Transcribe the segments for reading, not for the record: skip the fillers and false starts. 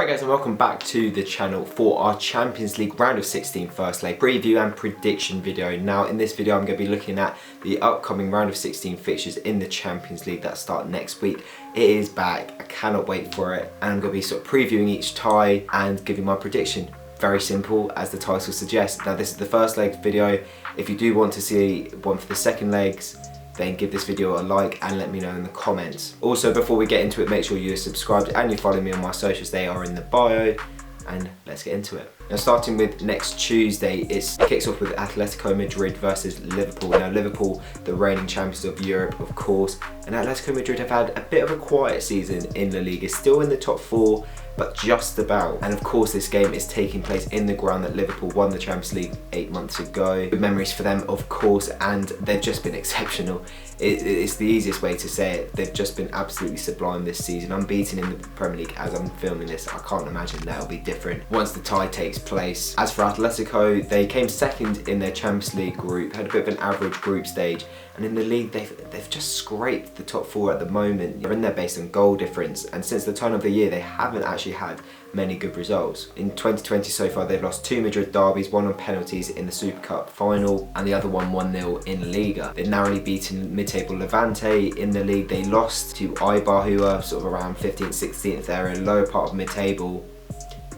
Alright guys, and welcome back to the channel for our Champions League round of 16 first leg preview and prediction video. Now in this video I'm going to be looking at the upcoming round of 16 fixtures in the Champions League that start next week. It is back, I cannot wait for it, and I'm going to be sort of previewing each tie and giving my prediction. Very simple, as the title suggests. Now this is the first leg video. If you do want to see one for the second legs, then give this video a like and let me know in the comments. Also, before we get into it, make sure you're subscribed and you follow me on my socials. They are in the bio, and let's get into it. Now starting with next Tuesday, it kicks off with Atletico Madrid versus Liverpool. Now Liverpool, the reigning champions of Europe, of course, and Atletico Madrid have had a bit of a quiet season in La Liga, still in the top four, but just about. And of course this game is taking place in the ground that Liverpool won the Champions League 8 months ago. Good memories for them, of course, and they've just been exceptional. It's the easiest way to say it. They've just been absolutely sublime this season, unbeaten in the Premier League. As I'm filming this, I can't imagine that'll be different once the tie takes place. As for Atletico, they came second in their Champions League group, had a bit of an average group stage, and in the league they've just scraped the top four at the moment. They're in there based on goal difference, and since the turn of the year they haven't actually had many good results. In 2020 so far they've lost 2 Madrid derbies, one on penalties in the Super Cup final and the other one 1-0 in Liga. They've narrowly beaten mid-table Levante in the league. They lost to Eibar, who are sort of around 15th, 16th, they're in the lower part of mid-table.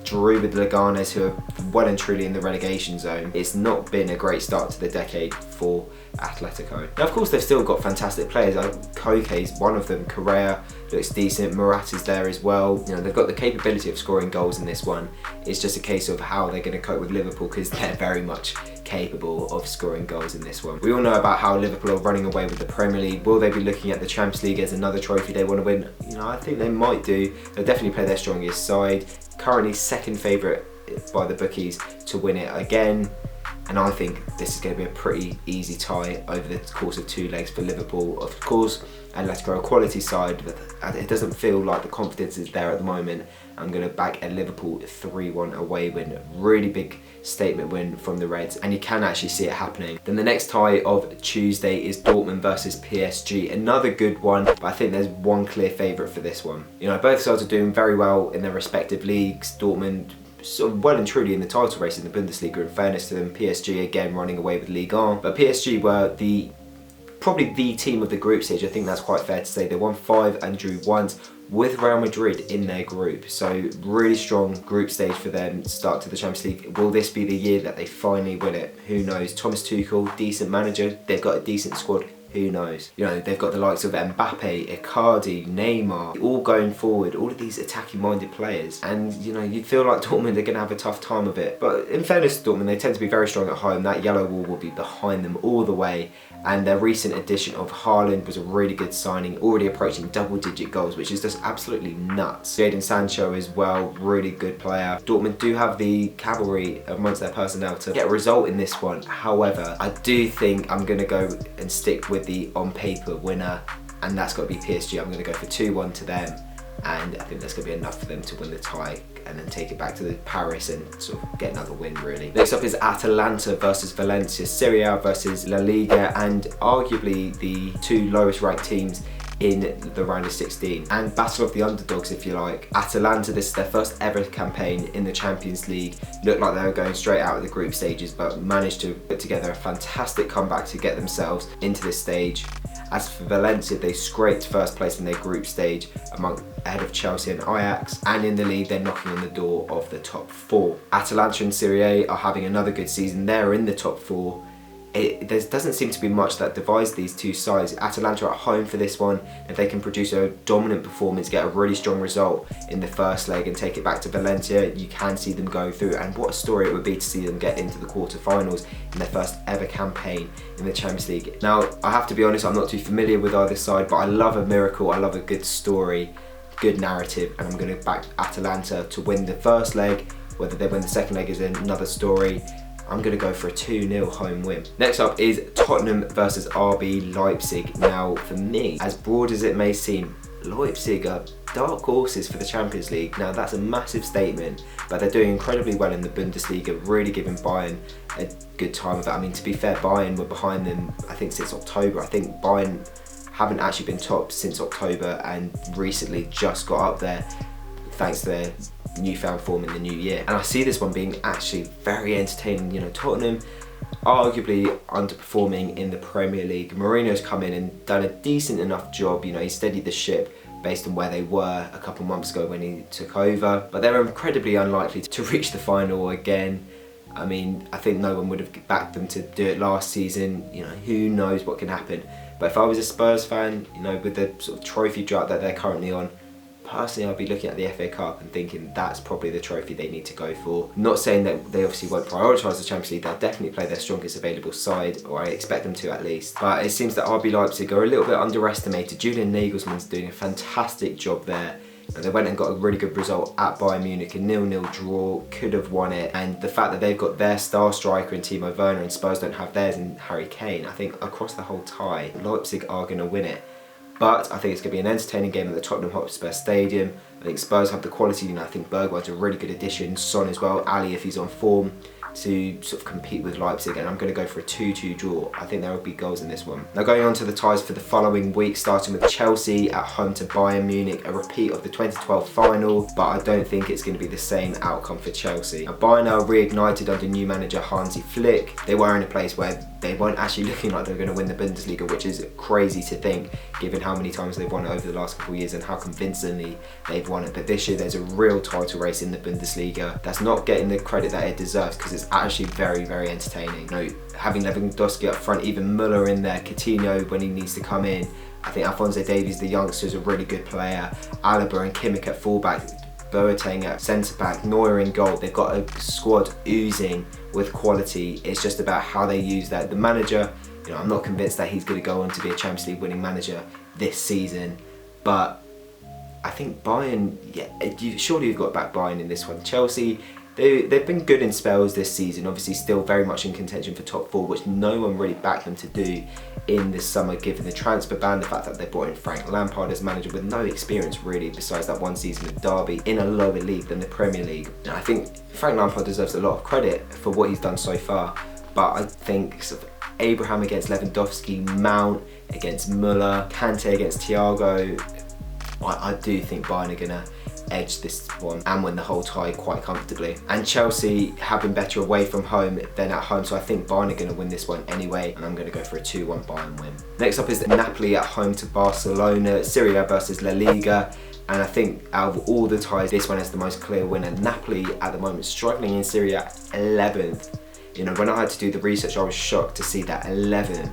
Drew with Leganes, who are well and truly in the relegation zone. It's not been a great start to the decade for Atletico. Now of course they've still got fantastic players. Koke's one of them, Correa looks decent, Murat is there as well. You know, they've got the capability of scoring goals in this one. It's just a case of how they're going to cope with Liverpool, because they're very much capable of scoring goals in this one. We all know about how Liverpool are running away with the Premier League. Will they be looking at the Champions League as another trophy they want to win? You know, I think they might do. They'll definitely play their strongest side. Currently second favourite by the bookies to win it again, and I think this is going to be a pretty easy tie over the course of 2 legs for Liverpool. Of course, Atletico a quality side, but it doesn't feel like the confidence is there at the moment. I'm going to back a Liverpool 3-1 away win. Really big statement win from the Reds, and you can actually see it happening. Then the next tie of Tuesday is Dortmund versus PSG. Another good one, but I think there's one clear favourite for this one. You know, both sides are doing very well in their respective leagues. Dortmund sort of well and truly in the title race in the Bundesliga, in fairness to them. PSG again running away with Ligue 1, but PSG were probably the team of the group stage. I think that's quite fair to say. They won 5 and drew once with Real Madrid in their group, so really strong group stage for them. Start to the Champions League. Will this be the year that they finally win it? Who knows? Thomas Tuchel, decent manager, they've got a decent squad. Who knows? You know, they've got the likes of Mbappe, Icardi, Neymar, all going forward, all of these attacking minded players, and you know, you'd feel like Dortmund are going to have a tough time of it. But in fairness to Dortmund, they tend to be very strong at home. That yellow wall will be behind them all the way, and their recent addition of Haaland was a really good signing, already approaching double-digit goals, which is just absolutely nuts. Jadon Sancho as well, really good player. Dortmund do have the cavalry amongst their personnel to get a result in this one. However, I do think I'm going to go and stick with the on paper winner, and that's got to be PSG. I'm going to go for 2-1 to them, and I think that's going to be enough for them to win the tie and then take it back to Paris and sort of get another win really. Next up is Atalanta versus Valencia, Serie A versus La Liga, and arguably the 2 lowest ranked teams in the round of 16, and battle of the underdogs if you like. Atalanta, this is their first ever campaign in the Champions League. Looked like they were going straight out of the group stages, but managed to put together a fantastic comeback to get themselves into this stage. As for Valencia, they scraped first place in their group stage ahead of Chelsea and Ajax, and in the league they're knocking on the door of the top 4. Atalanta and Serie A are having another good season. They're in the top 4. There doesn't seem to be much that divides these two sides. Atalanta are at home for this one. If they can produce a dominant performance, get a really strong result in the first leg and take it back to Valencia, you can see them go through. And what a story it would be to see them get into the quarterfinals in their first ever campaign in the Champions League. Now, I have to be honest, I'm not too familiar with either side, but I love a miracle, I love a good story, good narrative, and I'm going to back Atalanta to win the first leg. Whether they win the second leg is another story. I'm going to go for a 2-0 home win. Next up is Tottenham versus RB Leipzig. Now, for me, as broad as it may seem, Leipzig are dark horses for the Champions League. Now, that's a massive statement, but they're doing incredibly well in the Bundesliga, really giving Bayern a good time of it. I mean, to be fair, Bayern were behind them, I think, since October. I think Bayern haven't actually been top since October and recently just got up there thanks to their newfound form in the new year. And I see this one being actually very entertaining. You know, Tottenham arguably underperforming in the Premier League. Mourinho's come in and done a decent enough job. You know, he steadied the ship based on where they were a couple months ago when he took over, but they're incredibly unlikely to reach the final again. I mean, I think no one would have backed them to do it last season. You know, who knows what can happen. But if I was a Spurs fan, you know, with the sort of trophy drought that they're currently on, personally I'd be looking at the FA Cup and thinking that's probably the trophy they need to go for. Not saying that they obviously won't prioritise the Champions League, they'll definitely play their strongest available side, or I expect them to at least. But it seems that RB Leipzig are a little bit underestimated. Julian Nagelsmann's doing a fantastic job there. And they went and got a really good result at Bayern Munich, a 0-0 draw, could have won it. And the fact that they've got their star striker in Timo Werner and Spurs don't have theirs in Harry Kane, I think across the whole tie, Leipzig are going to win it. But I think it's going to be an entertaining game at the Tottenham Hotspur Stadium. I think Spurs have the quality, you know, I think Bergwijn's a really good addition, Son as well, Ali if he's on form, to sort of compete with Leipzig, and I'm going to go for a 2-2 draw. I think there will be goals in this one. Now going on to the ties for the following week, starting with Chelsea at home to Bayern Munich, a repeat of the 2012 final, but I don't think it's going to be the same outcome for Chelsea. Now Bayern are reignited under new manager Hansi Flick. They were in a place where they weren't actually looking like they were going to win the Bundesliga, which is crazy to think given how many times they've won it over the last couple of years and how convincingly they've won it. But this year there's a real title race in the Bundesliga that's not getting the credit that it deserves, because it's actually very, very entertaining. You know, having Lewandowski up front, even Müller in there, Coutinho when he needs to come in. I think Alphonso Davies, the youngster, is a really good player. Alaba and Kimmich at fullback, Boateng at centre back, Neuer in goal. They've got a squad oozing with quality. It's just about how they use that. The manager, you know, I'm not convinced that he's going to go on to be a Champions League winning manager this season, but I think Bayern, yeah, surely you've got to back Bayern in this one. Chelsea, they've been good in spells this season, obviously still very much in contention for top four, which no one really backed them to do in this summer given the transfer ban, the fact that they brought in Frank Lampard as manager with no experience really besides that one season with Derby in a lower league than the Premier League. And I think Frank Lampard deserves a lot of credit for what he's done so far, but I think sort of Abraham against Lewandowski, Mount against Müller, Kante against Thiago, I do think Bayern are going to edge this one and win the whole tie quite comfortably. And Chelsea have been better away from home than at home, so I think Bayern are going to win this one anyway, and I'm going to go for a 2-1 Bayern win. Next up is Napoli at home to Barcelona, Serie A versus La Liga. And I think out of all the ties, this one has the most clear winner. Napoli at the moment struggling in Serie A, 11th. You know, when I had to do the research, I was shocked to see that 11th.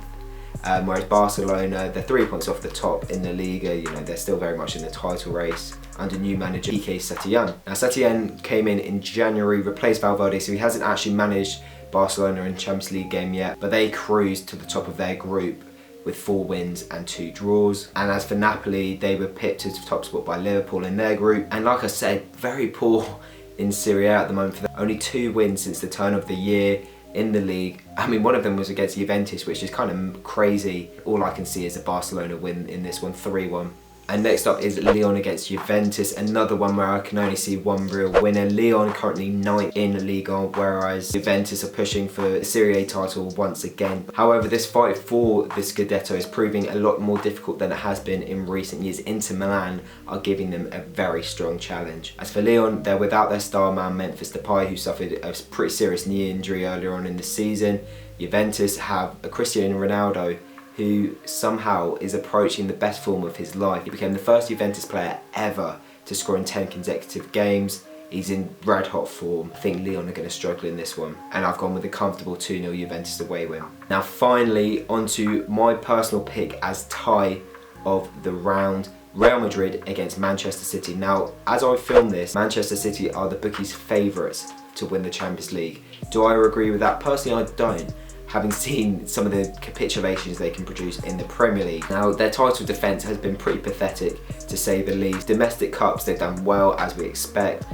Whereas Barcelona, they're 3 points off the top in the Liga. You know, they're still very much in the title race under new manager Quique Setien. Now Setien came in January, replaced Valverde, so he hasn't actually managed Barcelona in Champions League game yet, but they cruised to the top of their group with 4 wins and 2 draws. And as for Napoli, they were pipped to top spot by Liverpool in their group, and like I said, very poor in Serie A at the moment. For them. Only 2 wins since the turn of the year in the league. I mean, one of them was against Juventus, which is kind of crazy. All I can see is a Barcelona win in this one, 3-1. And next up is Lyon against Juventus, another one where I can only see one real winner. Lyon currently 9th in Ligue 1, whereas Juventus are pushing for the Serie A title once again. However, this fight for the Scudetto is proving a lot more difficult than it has been in recent years. Inter Milan are giving them a very strong challenge. As for Lyon, they're without their star man Memphis Depay, who suffered a pretty serious knee injury earlier on in the season. Juventus have a Cristiano Ronaldo, who somehow is approaching the best form of his life. He became the first Juventus player ever to score in 10 consecutive games. He's in red hot form. I think Lyon are going to struggle in this one, and I've gone with a comfortable 2-0 Juventus away win. Now finally, onto my personal pick as tie of the round. Real Madrid against Manchester City. Now, as I film this, Manchester City are the bookies' favourites to win the Champions League. Do I agree with that? Personally, I don't, having seen some of the capitulations they can produce in the Premier League. Now, their title defence has been pretty pathetic, to say the least. Domestic cups, they've done well, as we expect,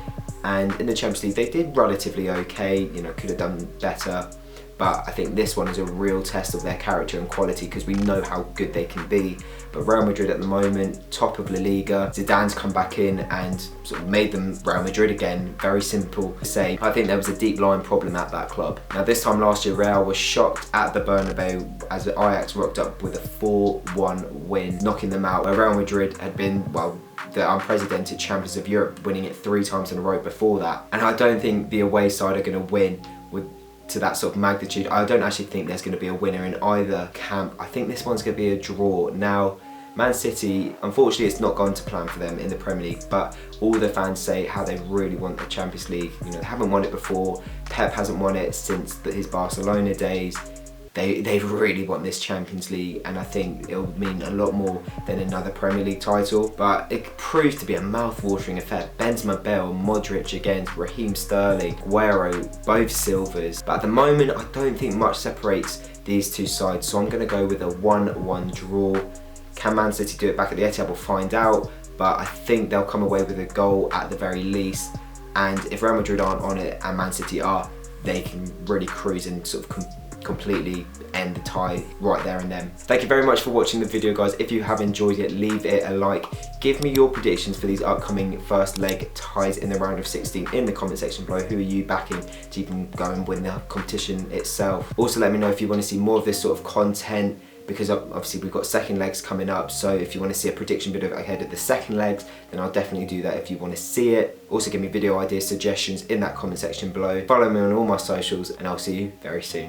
and in the Champions League, they did relatively okay, you know, could have done better. But I think this one is a real test of their character and quality, because we know how good they can be. But Real Madrid at the moment, top of La Liga. Zidane's come back in and sort of made them Real Madrid again. Very simple to say. I think there was a deep lying problem at that club. Now this time last year, Real was shocked at the Bernabeu as Ajax rocked up with a 4-1 win, knocking them out. Where Real Madrid had been, well, the unprecedented champions of Europe, winning it 3 times in a row before that. And I don't think the away side are going to win to that sort of magnitude. I don't actually think there's going to be a winner in either camp. I think this one's going to be a draw. Now, Man City, unfortunately it's not gone to plan for them in the Premier League, but all the fans say how they really want the Champions League. You know, they haven't won it before. Pep hasn't won it since his Barcelona days. They really want this Champions League, and I think it'll mean a lot more than another Premier League title. But it proves to be a mouth-watering affair. Benzema, Bale, Modric against Raheem Sterling, Aguero, both silvers. But at the moment, I don't think much separates these two sides, so I'm going to go with a 1-1 draw. Can Man City do it back at the Etihad? We'll find out, but I think they'll come away with a goal at the very least. And if Real Madrid aren't on it and Man City are, they can really cruise and sort of completely end the tie right there and then. Thank you very much for watching the video, guys. If you have enjoyed it, leave it a like. Give me your predictions for these upcoming first leg ties in the round of 16 in the comment section below. Who are you backing to even go and win the competition itself? Also, let me know if you want to see more of this sort of content, because obviously we've got second legs coming up, so if you want to see a prediction video ahead of the second legs, then I'll definitely do that if you want to see it. Also, give me video ideas, suggestions in that comment section below. Follow me on all my socials, and I'll see you very soon.